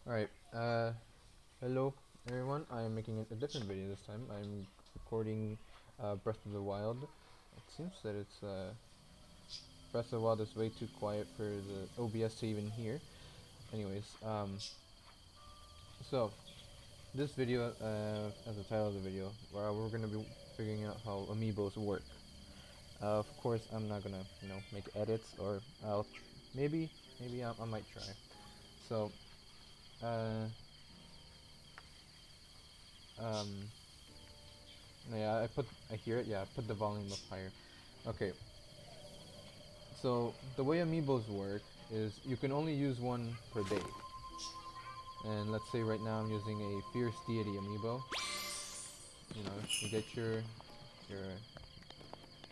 Alright, hello everyone. I am making a different video this time. I'm recording Breath of the Wild. It seems that it's Breath of the Wild is way too quiet for the OBS to even hear. Anyways, so this video, as the title of the video, where we're gonna be figuring out how amiibos work. Of course, I'm not gonna, make edits, or maybe I might try. So, uh, um, yeah, I hear it. Yeah, I put the volume up higher. Okay, so the way amiibos work is you can only use one per day. And let's say right now I'm using a fierce deity amiibo. You get your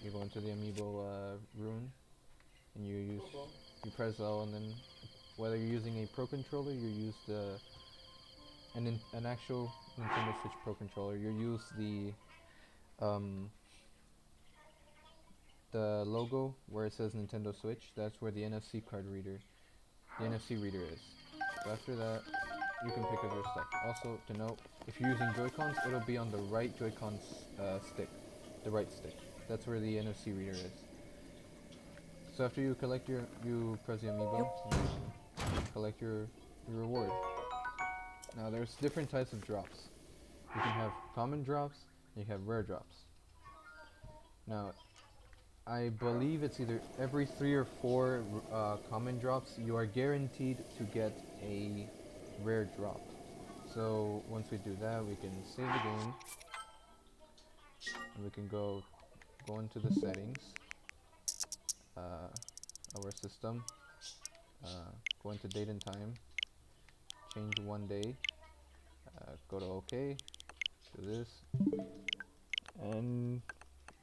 you go into the amiibo rune and you press L, and then whether you're using a pro controller, you use an actual Nintendo Switch Pro controller. You use um the logo where it says Nintendo Switch. That's where the NFC reader is. So after that, you can pick up your stuff. Also, to note, if you're using Joy-Cons, it'll be on the right Joy-Con stick, the right stick. That's where the NFC reader is. So after you press the amiibo, you collect your reward. Now there's different types of drops. You can have common drops, and you have rare drops. Now, I believe it's either every 3 or 4 common drops, you are guaranteed to get a rare drop. So once we do that, we can save the game, and we can go into the settings of our system, go into date and time, change one day, go to OK, do this, and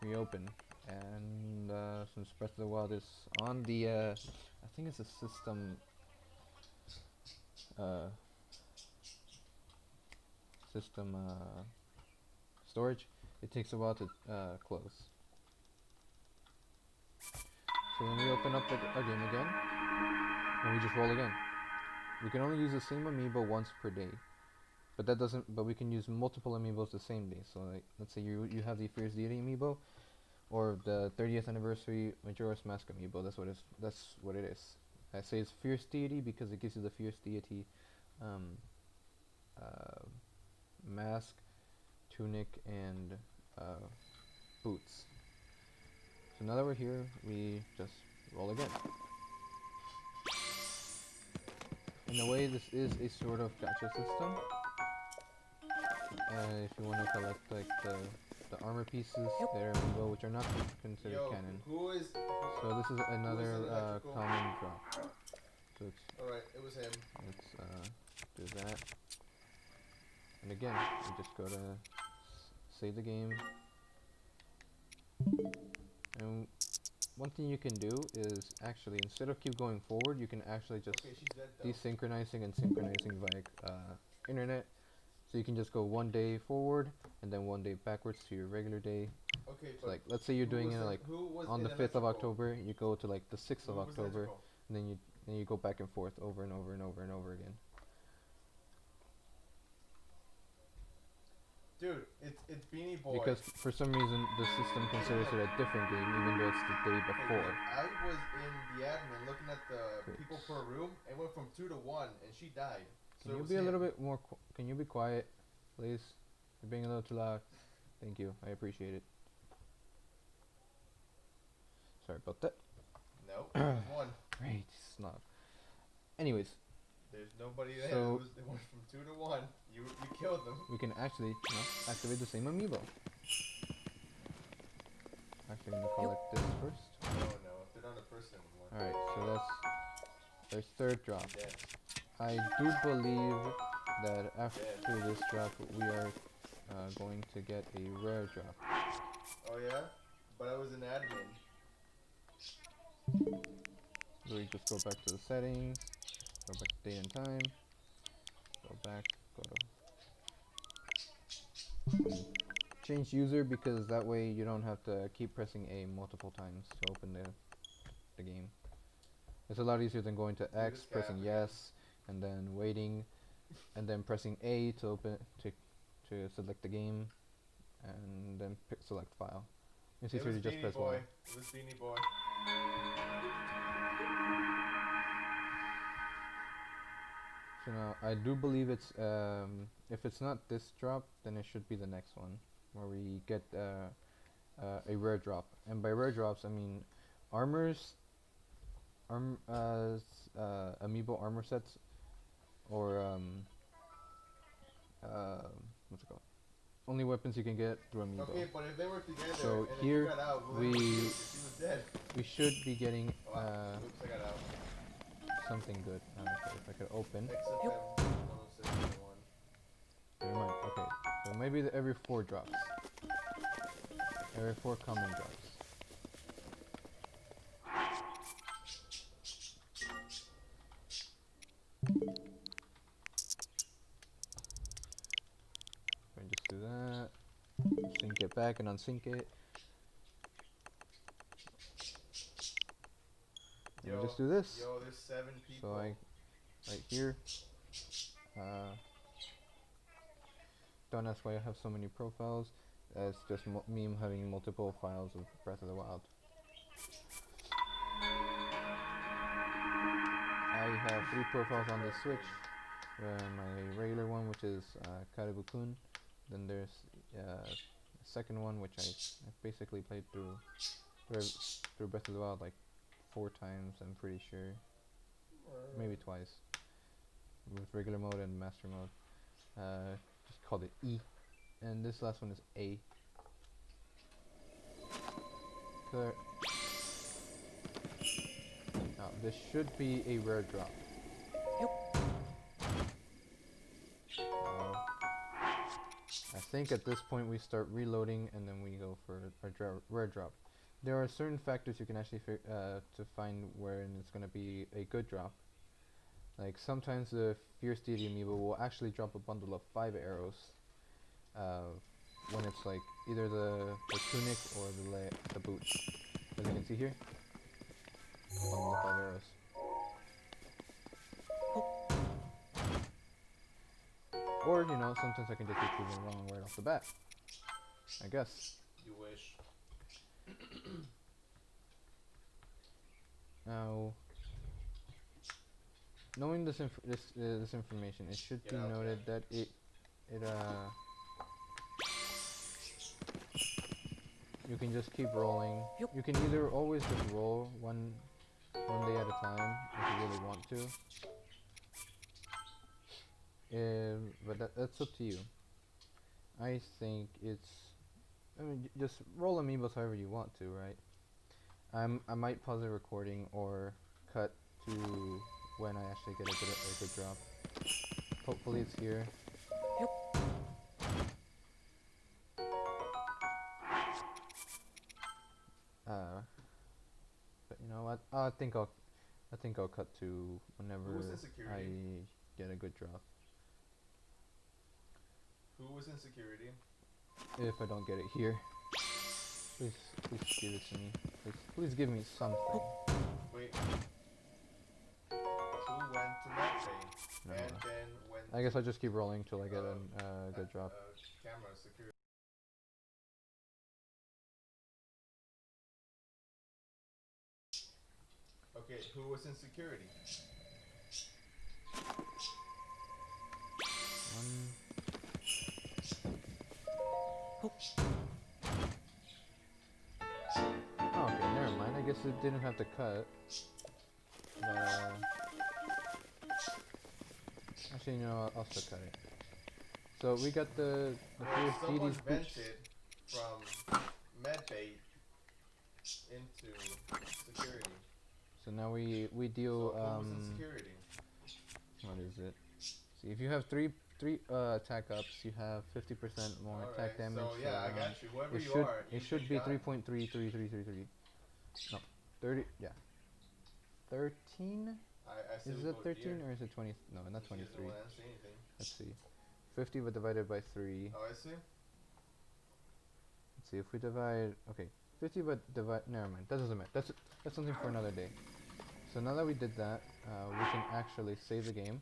reopen. And since Breath of the Wild is on the, I think it's a uh, system storage, it takes a while to close. So when we open up our game again, and we just roll again. We can only use the same amiibo once per day, but that doesn't. But we can use multiple amiibos the same day. So like, let's say you have the Fierce Deity amiibo, or the 30th anniversary Majora's Mask amiibo. That's what it is. I say it's Fierce Deity because it gives you the Fierce Deity um, uh, mask, tunic, and boots. So now that we're here, we just roll again. In a way, this is a sort of gacha system. If you want to collect like the armor pieces that are amiibo, which are not considered canon. So this is another common drop. So Alright, it was him. let's do that. And again, we just go to save the game. And one thing you can do is actually, instead of keep going forward, you can actually just desynchronizing and synchronizing via internet. So you can just go one day forward and then one day backwards to your regular day. Okay, So like, let's say you're doing it like on the 5th of October, you go to like the 6th of October, and then you go back and forth over and over and over and over again. Dude, it's Beanie Boy. Because for some reason the system considers it a different game, even though it's the day before. I was in the admin looking at the people per room, and went from 2 to 1, and she died. Can you be a little bit more? Can you be quiet, please? You're being a little too loud. Thank you. I appreciate it. Sorry about that. No, there's one. Great snob. Anyways, There's nobody there. So it went from 2 to 1. You killed them. we can actually activate the same amiibo. Actually, I'm gonna collect this first. No, they're not a person anymore. Alright, so there's third drop. Dead. I do believe that after this drop, we are going to get a rare drop. Oh yeah? But I was an admin. So we just go back to the settings, go back to date and time, go back, change user, because that way you don't have to keep pressing A multiple times to open the game. It's a lot easier than going to X, pressing yes, and then waiting, and then pressing A to open to select the game, and then select file. It's It easier was to just Beanie press Boy. Y. It was Beanie Boy. So now I do believe it's if it's not this drop, then it should be the next one where we get a rare drop. And by rare drops, I mean armors, amiibo armor sets, or what's it called? Only weapons you can get through amiibo. Okay, but if they were together So and then you here got out, well, we she was dead. we should be getting Oh, wow. Oops, I got out. something good. Okay, if I could open. XFM 106.1. Never mind. Okay, so maybe every 4 drops. Every 4 common drops. So just do that. Sync it back and unsync it. And we just do this. Yo, there's 7 people. So right here. Uh, don't ask why I have so many profiles. It's just me having multiple files of Breath of the Wild. I have 3 profiles on the Switch. My regular one, which is Karibu-kun. Then there's a second one, which I basically played through Breath of the Wild like 4 times, I'm pretty sure. Maybe twice. With regular mode and master mode. Just called it E. And this last one is A. Now, this should be a rare drop. I think at this point we start reloading and then we go for a rare drop. There are certain factors you can actually to find when it's going to be a good drop. Like sometimes the Fierce Deity Amiibo will actually drop a bundle of 5 arrows when it's like either the tunic or the boots. As you can see here, a bundle of 5 arrows. Or, you know, sometimes I can just be proven wrong right off the bat. I guess. You wish. Now, knowing this information, it should be noted that you can just keep rolling. You can either always just roll one day at a time if you really want to. But that's up to you. I think I mean, just roll amiibos however you want to, right? I might pause the recording or cut to when I actually get a good drop. Hopefully it's here. But you know what? I think I'll cut to whenever I get a good drop. Who was in security? If I don't get it here, please give it to me. Please give me something. Wait. Who went to Medbay? No, and then went. I guess I'll just keep rolling till I get a good drop. Camera security. Okay, who was in security? Oh, okay, never mind. I guess it didn't have to cut. Actually, you know, I'll still cut it. So we got the Fierce Someone Deity's vented from Medbay into security. So now we deal. So who was in security? What is it? See, if you have three attack ups, you have 50% more attack damage. So yeah, I got you. Whoever you are, it should be 3.33333. No, 30. Yeah, 13. Is it 13 or is it 20? No, not 23. Let's see. 50 but divided by 3. Oh, I see. Let's see if we divide. Okay, 50 but divide. Never mind. That doesn't matter. That's something for another day. So now that we did that, we can actually save the game.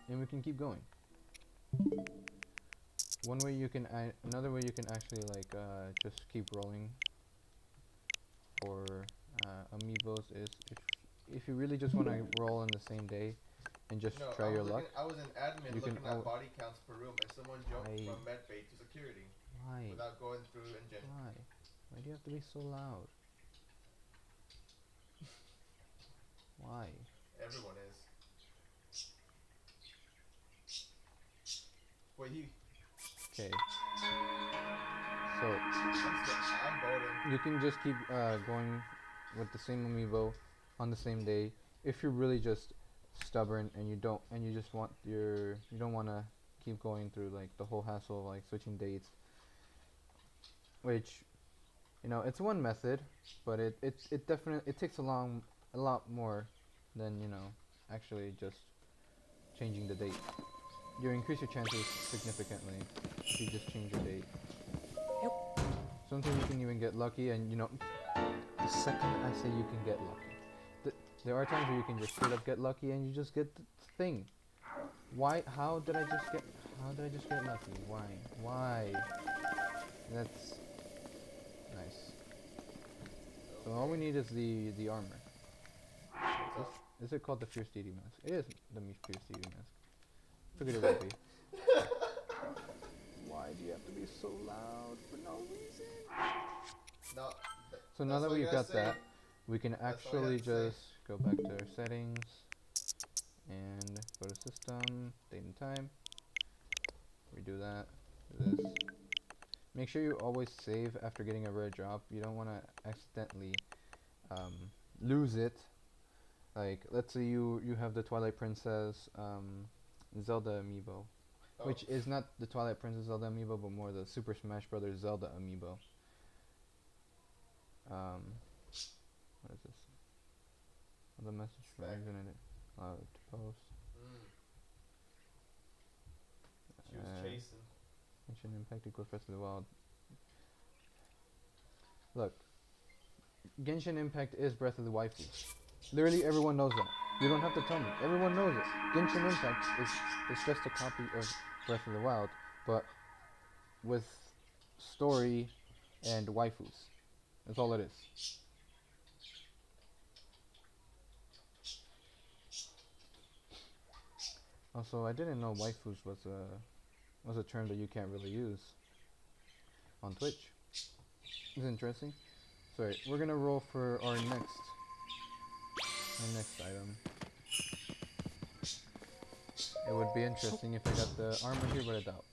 and we can keep going. One way you can, another way you can actually like just keep rolling for amiibos is if you really just want to roll on the same day and just No, try your luck. I was an admin You can looking at body counts per room, and someone jumped Why? from med bay to security Why? without going through engine. Why? Why do you have to be so loud? Why? Everyone is. Wait, he. Okay. So I'm voting. you can just keep going with the same amiibo on the same day if you're really just stubborn and you just want you don't want to keep going through like the whole hassle of like switching dates, which it's one method, but it definitely it takes a lot more than actually just changing the date. You increase your chances significantly if you just change your date. Sometimes you can even get lucky, and the second I say you can get lucky, there are times where you can just straight up get lucky and you just get the thing. Why? How did I just get lucky? Why? That's nice. So all we need is the armor. Is it called the Fierce Deity Mask? It is the Fierce Deity Mask. Figured it would be. Why do you have to be so loud for no reason? No. So now that we've got that, we can actually just go back to our settings and go to system, date and time. Redo that. Do this. Make sure you always save after getting a rare drop. You don't want to accidentally lose it. Like, let's say you have the Twilight Princess Zelda amiibo, which is not the Twilight Princess Zelda amiibo, but more the Super Smash Brothers Zelda amiibo. What is this? The message from internet. Allowed to post. She was chasing. Genshin Impact equals Breath of the Wild. Look, Genshin Impact is Breath of the Waifu. Literally everyone knows that. You don't have to tell me. Everyone knows it. Genshin Impact is just a copy of Breath of the Wild, but with story and waifus. That's all it is. Also, I didn't know waifus was a term that you can't really use on Twitch. It's interesting. Sorry, we're gonna roll for our next item. It would be interesting if I got the armor here, but I doubt.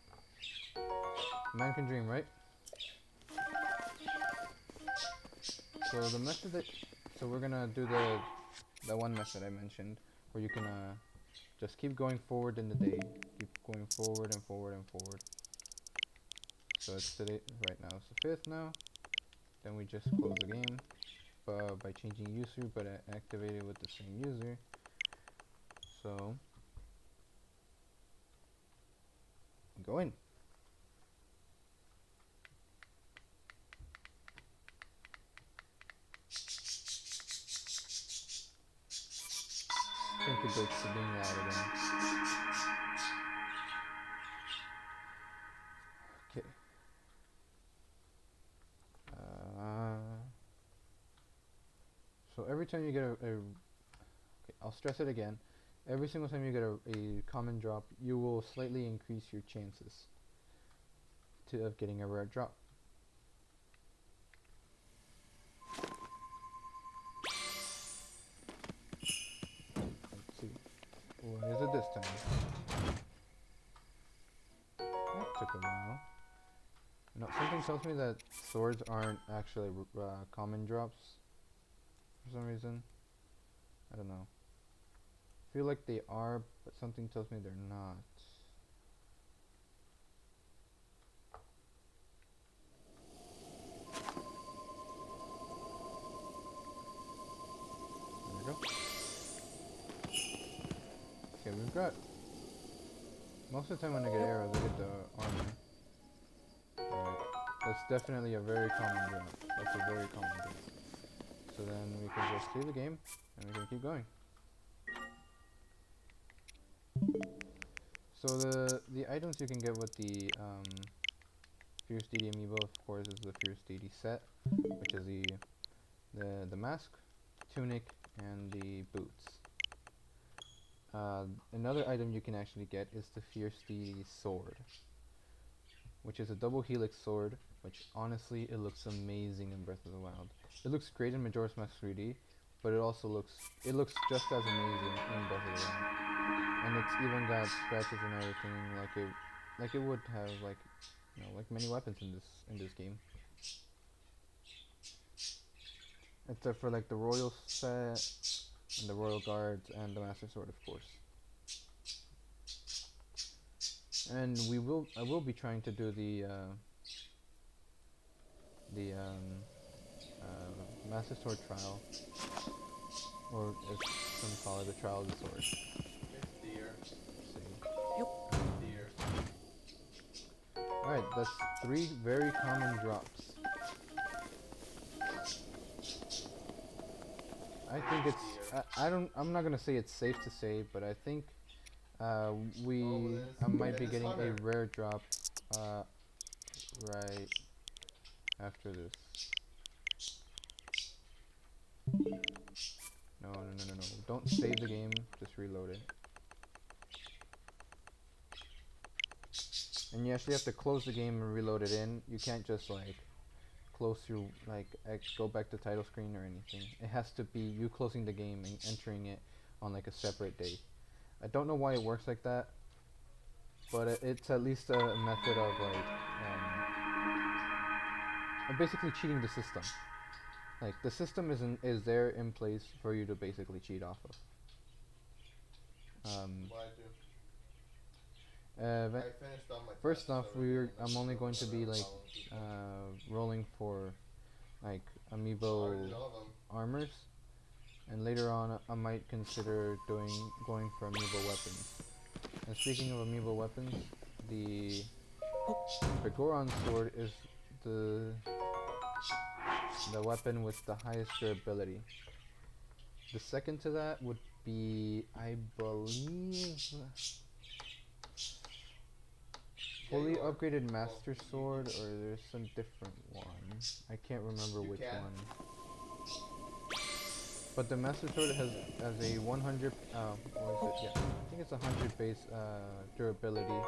Man can dream, right? So the method so we're gonna do the one method I mentioned, where you can just keep going forward in the day, keep going forward and forward and forward. So it's today, right now it's the 5th now. Then we just close the game by changing user, but activate it with the same user. So go in. I think it goes to being loud again. Okay. So every time you get okay, I'll stress it again. Every single time you get a common drop, you will slightly increase your chances of getting a rare drop. Let's see. What is it this time? That took a while. No, something tells me that swords aren't actually common drops for some reason. I don't know. I feel like they are, but something tells me they're not. There we go. Okay, we've got... Most of the time when I get arrows, I get the armor. Alright, that's definitely a very common drop. That's a very common drop. So then we can just save the game, and we can keep going. So the items you can get with the Fierce Deity amiibo, of course, is the Fierce Deity set, which is the mask, tunic, and the boots. Another item you can actually get is the Fierce Deity sword, which is a double helix sword, which honestly it looks amazing in Breath of the Wild. It looks great in Majora's Mask 3D, but it looks just as amazing in Breath of the Wild. And it's even got scratches and everything like it would have like many weapons in this game. Except for like the royal set and the royal guards and the master sword, of course. And I will be trying to do the master sword trial, or as some call it, the trial of the sword. It's deer. Let's see. Deer. Alright, that's 3 very common drops. I think it's I'm not gonna say it's safe to say, but I think I might be getting a rare drop right after this. No. Don't save the game, just reload it. And you actually have to close the game and reload it in. You can't just like close your go back to title screen or anything. It has to be you closing the game and entering it on like a separate day. I don't know why it works like that, but it's at least a method of basically cheating the system. Like the system is there in place for you to basically cheat off of. Why do? Uh, I finished all my First tests off, already, I'm only going to be like rolling for like amiibo armors, and later on I might consider going for amiibo weapons. And speaking of amiibo weapons, the Goron sword is the weapon with the highest durability. The second to that would be, I believe, fully upgraded Master Sword, or there's some different one. I can't remember which one. But the Master Sword has a 100, what is it? Yeah, I think it's 100 base durability.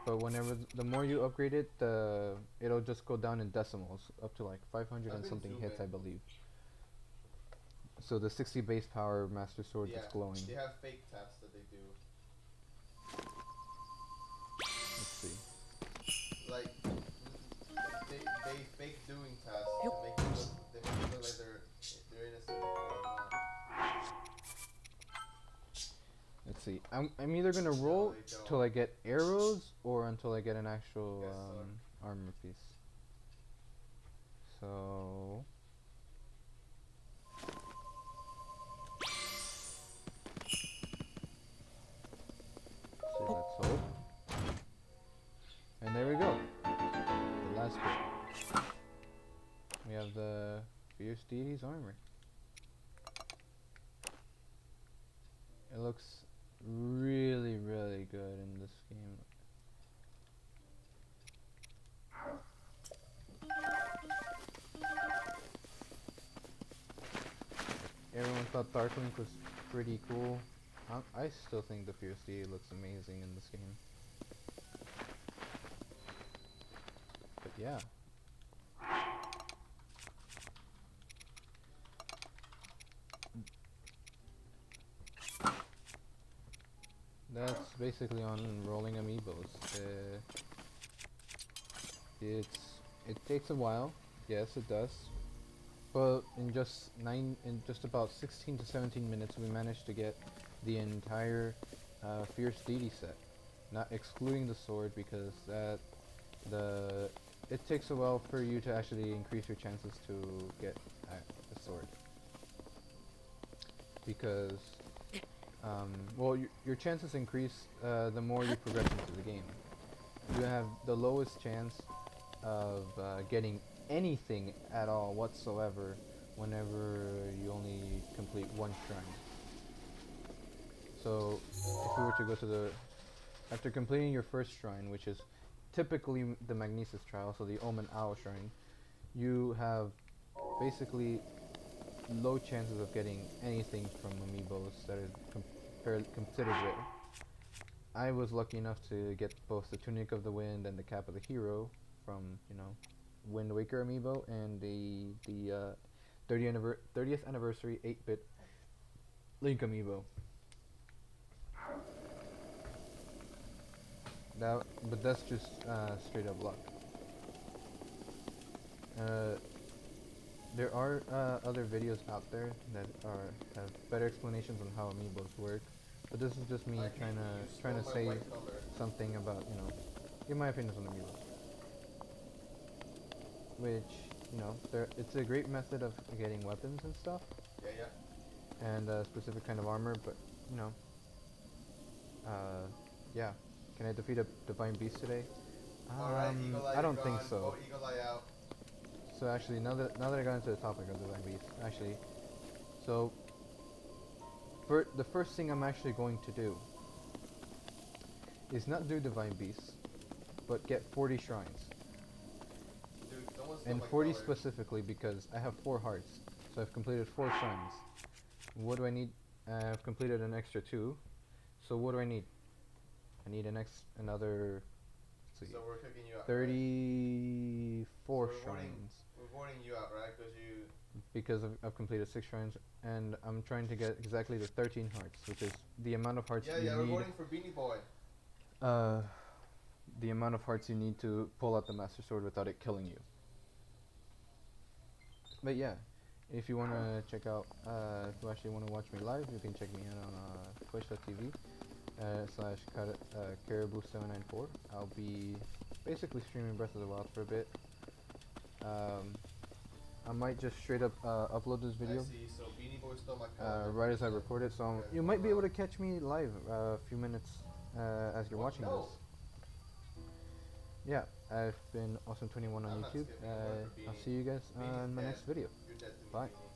But whenever the more you upgrade it, it'll just go down in decimals, up to like 500 and something hits, I believe. So the 60 base power Master Sword that's glowing. They have fake tests that they do. Let's see. Like they fake doing tests to make it look like they're innocent, but they're not. Let's see. I'm either gonna roll till I get arrows or until I get an actual armor piece. So let's hope. And there we go. The last bit. We have the Fierce Deity's armor. It looks really, really good in this game. Everyone thought Darklink was pretty cool. I still think the Fierce Deity looks amazing in this game. But yeah. That's basically on rolling amiibos. It takes a while, yes it does. But in just about 16 to 17 minutes we managed to get the entire Fierce Deity set. Not excluding the sword, because it takes a while for you to actually increase your chances to get the sword. Because well, your chances increase the more you progress into the game. You have the lowest chance of getting anything at all whatsoever whenever you only complete one shrine. So if we were to go to the After completing your first shrine, which is typically the Magnesis trial, so the Omen Owl shrine, you have basically low chances of getting anything from Amiibos that is considered rare. I was lucky enough to get both the Tunic of the Wind and the Cap of the Hero from, Wind Waker Amiibo and the 30th anniversary 8-bit Link Amiibo. But that's just straight up luck. Uh, there are other videos out there that have better explanations on how amiibos work, but this is just me Like trying you to stole my say white color. something about give my opinions on amiibos, which it's a great method of getting weapons and stuff, Yeah, yeah. and a specific kind of armor, but you know, yeah. Can I defeat a divine beast today? Alright, Eagle Eye, I you're don't think gone. so. Vote Eagle Eye out. So actually, now that I got into the topic of divine beast, actually, so the first thing I'm actually going to do is not do divine beasts, but get 40 shrines, Dude, someone stole and my 40 color. specifically because I have 4 hearts, so I've completed 4 shrines. What do I need? I've completed an extra 2, so what do I need? I need another, let's see, So we're kicking you out. 34 So we're shrines. We're voting you out, right? Because I've completed 6 shrines, and I'm trying to get exactly the 13 hearts, which is the amount of hearts Yeah, you yeah, we're need. voting for Beanie Boy. Uh, the amount of hearts you need to pull out the Master Sword without it killing you. But yeah, if you want to check out, if you actually want to watch me live, you can check me out on twitch.tv slash caribou794. I'll be basically streaming Breath of the Wild for a bit. I might just straight up upload this video I see, so Beanie Boy stole my color. right as I record it, so you might be able to catch me live a few minutes as you're watching no. this. Yeah, I've been Awesome21 on I'm not YouTube. skipping, I'm going for I'll Beanie. see you guys Beanie's in my dead. next video. You're dead to me, Bye. Beanie.